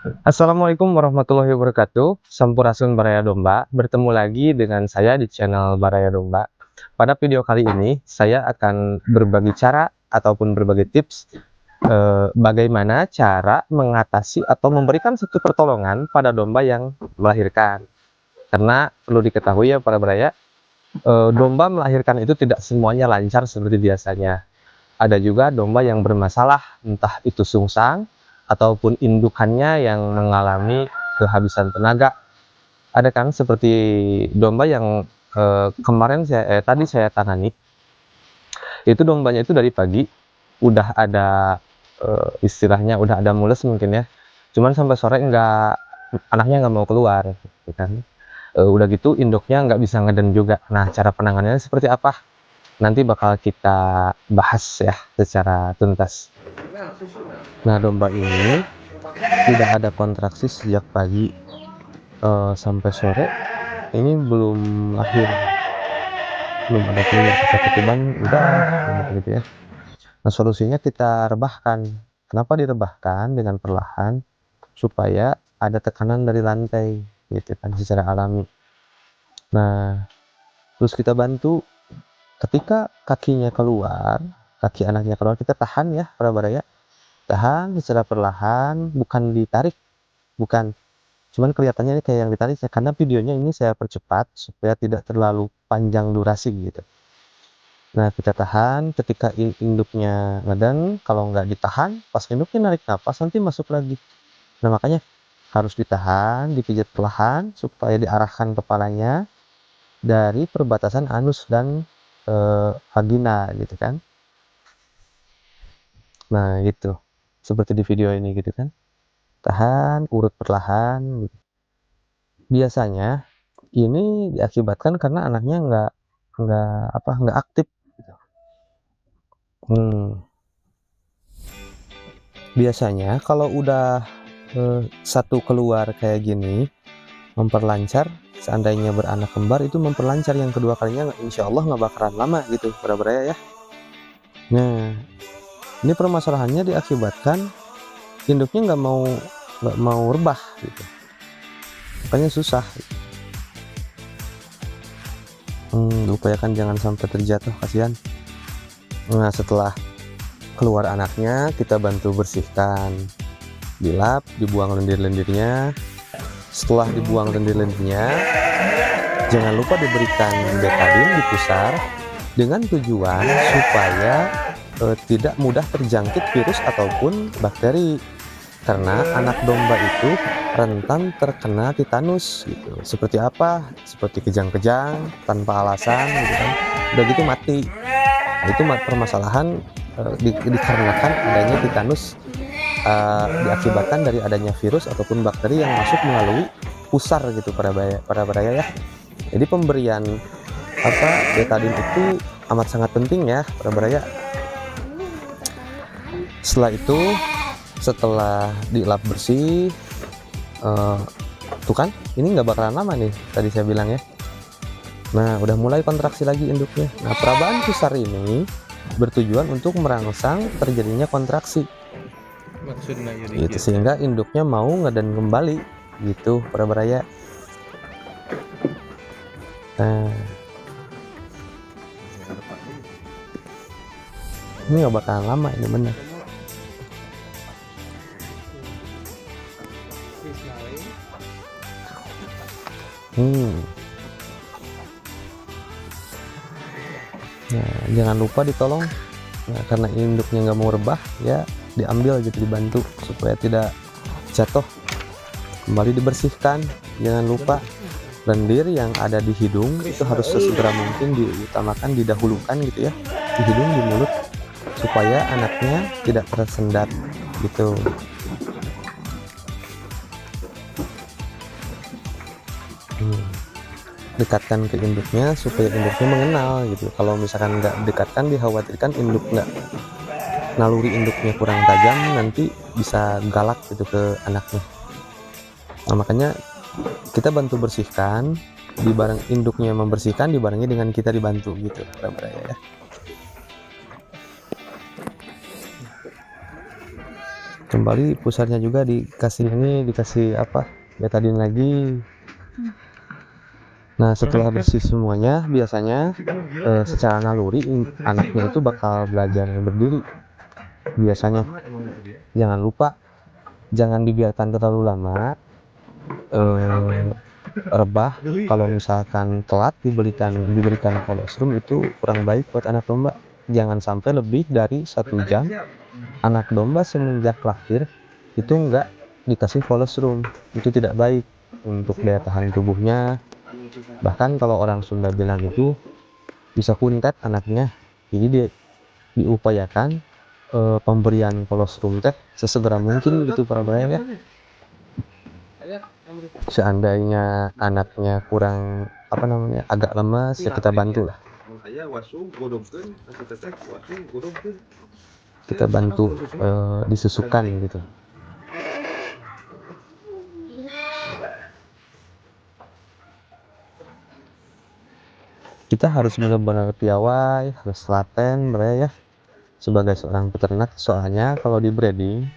Assalamualaikum warahmatullahi wabarakatuh. Sampurasun Baraya Domba. Bertemu lagi dengan saya di channel Baraya Domba. Pada video kali ini, saya akan berbagi cara ataupun berbagi tips bagaimana cara mengatasi atau memberikan satu pertolongan pada domba yang melahirkan. Karena perlu diketahui ya para Baraya, domba melahirkan itu tidak semuanya lancar seperti biasanya. Ada juga domba yang bermasalah, entah itu sungsang ataupun indukannya yang mengalami kehabisan tenaga. Ada kan seperti domba yang tadi saya tangani, itu dombanya itu dari pagi udah ada istilahnya udah ada mules mungkin ya, cuman sampai sore anaknya nggak mau keluar, gitu kan. Udah gitu induknya nggak bisa ngeden juga. Nah, cara penanganannya seperti apa? Nanti bakal kita bahas ya secara tuntas. Nah, domba ini tidak ada kontraksi sejak pagi sampai sore. Ini belum lahir, belum ada keluar kesakitan udah gitu ya. Nah, solusinya kita rebahkan. Kenapa direbahkan dengan perlahan? Supaya ada tekanan dari lantai gitu kan secara alami. Nah, terus kita bantu ketika kakinya keluar, kaki anaknya keluar, kita tahan ya para baraya. Tahan secara perlahan, bukan ditarik, bukan. Cuman kelihatannya ini kayak yang ditarik ya, karena videonya ini saya percepat supaya tidak terlalu panjang durasi gitu. Nah, kita tahan ketika induknya ngeden. Kalau nggak ditahan, pas induknya narik nafas nanti masuk lagi. Nah, makanya harus ditahan, dipijat perlahan supaya diarahkan kepalanya dari perbatasan anus dan vagina gitu kan. Nah, gitu. Seperti di video ini gitu kan. Tahan, urut perlahan gitu. Biasanya ini diakibatkan karena anaknya nggak aktif gitu. Biasanya kalau udah satu keluar kayak gini, memperlancar, seandainya beranak kembar itu memperlancar yang kedua kalinya, insya Allah nggak bakalan lama gitu beraya ya. Nah, ini permasalahannya diakibatkan induknya nggak mau rebah gitu, makanya susah. Upayakan jangan sampai terjatuh, kasihan. Nah, setelah keluar anaknya, kita bantu bersihkan, dilap, dibuang lendir-lendirnya. Setelah dibuang lendir-lendirnya, jangan lupa diberikan betadin di pusar dengan tujuan supaya tidak mudah terjangkit virus ataupun bakteri, karena anak domba itu rentan terkena titanus gitu. Seperti apa? Seperti kejang-kejang tanpa alasan gitu kan, udah gitu mati. Nah, itu permasalahan dikarenakan adanya titanus, diakibatkan dari adanya virus ataupun bakteri yang masuk melalui pusar gitu para baraya ya. Jadi pemberian betadin itu amat sangat penting ya para baraya. Setelah dilap bersih, tuh kan ini nggak bakalan lama nih tadi saya bilang ya. Nah, udah mulai kontraksi lagi induknya. Nah, perabaan pusar ini bertujuan untuk merangsang terjadinya kontraksi gitu, sehingga induknya mau ngeden kembali gitu para baraya. Nah, ini nggak bakalan lama, ini bener. Nah, jangan lupa ditolong. Nah, karena induknya nggak mau rebah ya, diambil gitu, dibantu supaya tidak jatuh. Kembali dibersihkan. Jangan lupa lendir yang ada di hidung itu harus sesegera mungkin diutamakan, didahulukan gitu ya, di hidung, di mulut, supaya anaknya tidak tersendat gitu. Dekatkan ke induknya supaya induknya mengenal gitu. Kalau misalkan nggak dekatkan, dikhawatirkan induk naluri induknya kurang tajam, nanti bisa galak gitu ke anaknya. Nah, makanya kita bantu bersihkan, dibareng induknya membersihkan, dibarengi dengan kita dibantu gitu ya. Kembali pusarnya juga dikasih ini, dikasih apa, betadine lagi. Nah setelah bersih semuanya, biasanya secara naluri anaknya itu bakal belajar berdiri. Biasanya jangan lupa, jangan dibiarkan terlalu lama, rebah. Kalau misalkan telat diberikan kolostrum, itu kurang baik buat anak domba. Jangan sampai lebih dari 1 jam anak domba semenjak lahir itu enggak dikasih kolostrum. Itu tidak baik untuk daya tahan tubuhnya. Bahkan kalau orang Sunda bilang itu bisa kuntet anaknya. Jadi diupayakan pemberian kolostrum teh sesegera mungkin gitu para bayang ya. Seandainya anaknya kurang apa namanya, agak lemas, ya kita bantu lah. Kita bantu disusukan gitu. Kita harus benar-benar piawai, harus telaten ya sebagai seorang peternak. Soalnya kalau di breeding,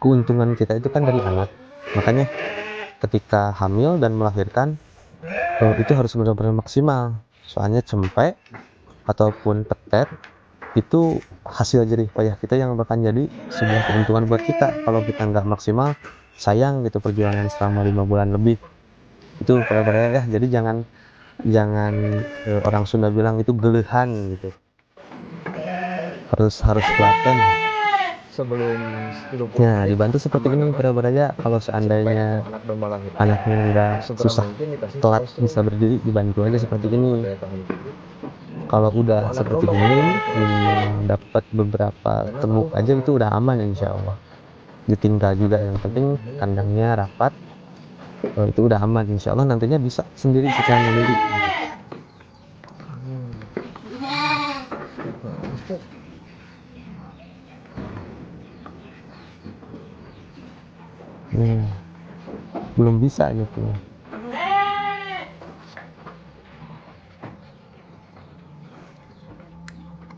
keuntungan kita itu kan dari anak. Makanya ketika hamil dan melahirkan itu harus benar-benar maksimal. Soalnya cempe ataupun petet itu hasil jerih payah kita yang bakal jadi sebuah keuntungan buat kita. Kalau kita nggak maksimal, sayang gitu perjuangan selama 5 bulan lebih. Itu ya. Jadi jangan orang Sunda bilang itu gelehan gitu. Harus telaten sebelumnya dibantu seperti ini ya. Kalau seandainya anaknya nggak susah telat bisa berdiri, dibantu aja seperti ini. Kalau udah seperti ini dapat beberapa temuk aja itu udah aman insya Allah. Ditinggal juga, yang penting kandangnya rapat, itu udah aman insya Allah. Nantinya bisa sendiri secara mandiri. Belum bisa gitu.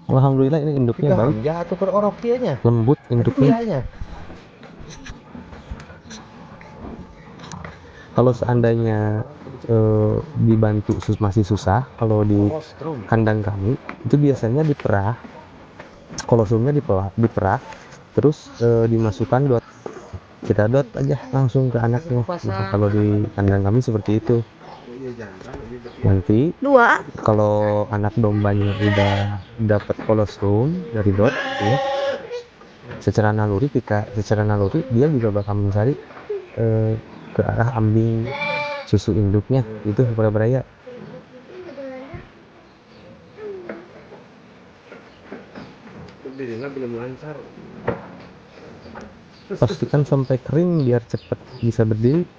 Alhamdulillah ini induknya baik, lembut induknya. Kalau seandainya dibantu masih susah, kalau di kandang kami itu biasanya diperah, kolostrumnya diperah, terus dimasukkan dot, kita dot aja langsung ke anaknya. Nah, kalau di kandang kami seperti itu. Nanti kalau anak dombanya udah dapat kolostrum dari dot ya, secara naluri dia juga bakal mencari ke arah ambing susu induknya itu para beraya. Belum lancar. Pastikan sampai kering biar cepat bisa berdiri.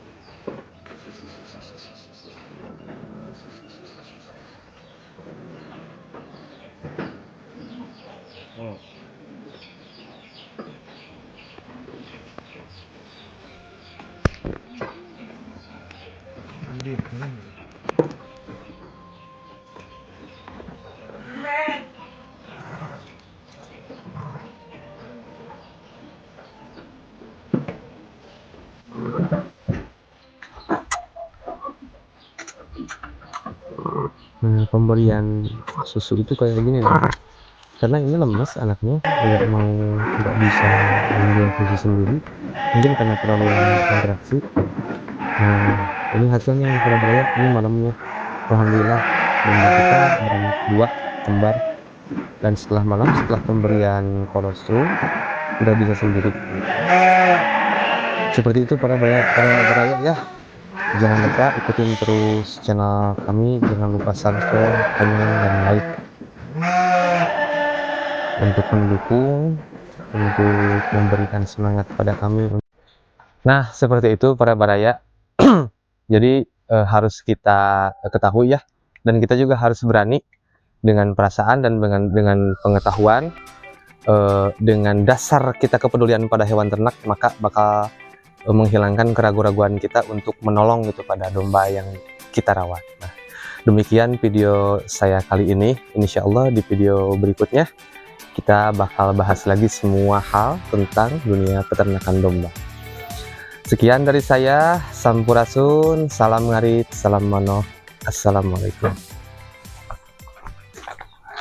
Nah, pemberian susu itu kayak gini nih. Karena ini lemas anaknya, nggak bisa ambil susu sendiri, mungkin karena terlalu kontraksi. Nah, ini hasilnya yang beraya. Ini malamnya alhamdulillah domba kita beranak 2 kembar, dan setelah pemberian kolostrum udah bisa sendiri. Seperti itu para beraya ya. Jangan lupa ikutin terus channel kami, jangan lupa subscribe, komen, dan like untuk mendukung, untuk memberikan semangat pada kami. Nah seperti itu para baraya. Jadi harus kita ketahui ya, dan kita juga harus berani dengan perasaan dan dengan pengetahuan, dengan dasar kita kepedulian pada hewan ternak, maka bakal menghilangkan keraguan-raguan kita untuk menolong gitu pada domba yang kita rawat. Nah, demikian video saya kali ini. Insya Allah di video berikutnya kita bakal bahas lagi semua hal tentang dunia peternakan domba. Sekian dari saya, sampurasun, salam ngarit, salam manoh, assalamualaikum.